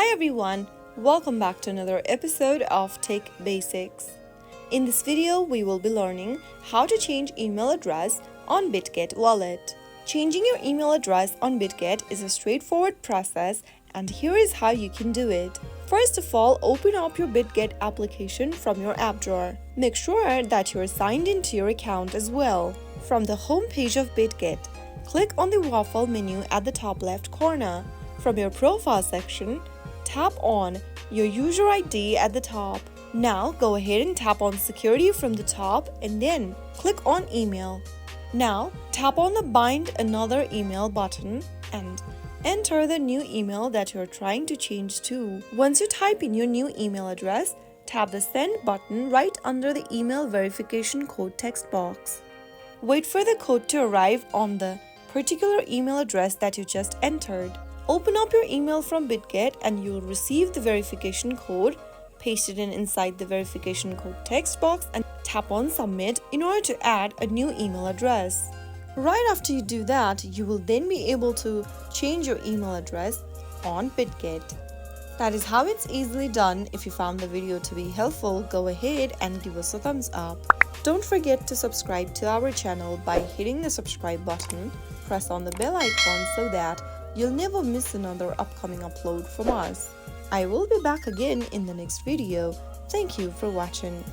Hi everyone, welcome back to another episode of Tech Basics. In this video, we will be learning how to change email address on Bitget wallet. Changing your email address on Bitget is a straightforward process, and here is how you can do it. First of all, open up your Bitget application from your app drawer. Make sure that you are signed into your account as well. From the home page of Bitget, click on the waffle menu at the top left corner. From your profile section, tap on your user ID at the top. Now go ahead and tap on security from the top and then click on email. Now tap on the bind another email button and enter the new email that you're trying to change to. Once you type in your new email address, tap the send button right under the email verification code text box. Wait for the code to arrive on the particular email address that you just entered. Open up your email from Bitget and you will receive the verification code. Paste it inside the verification code text box and tap on submit in order to add a new email address. Right after you do that, you will then be able to change your email address on Bitget. That is how it's easily done. If you found the video to be helpful, go ahead and give us a thumbs up. Don't forget to subscribe to our channel by hitting the subscribe button. Press on the bell icon so that you'll never miss another upcoming upload from us. I will be back again in the next video. Thank you for watching.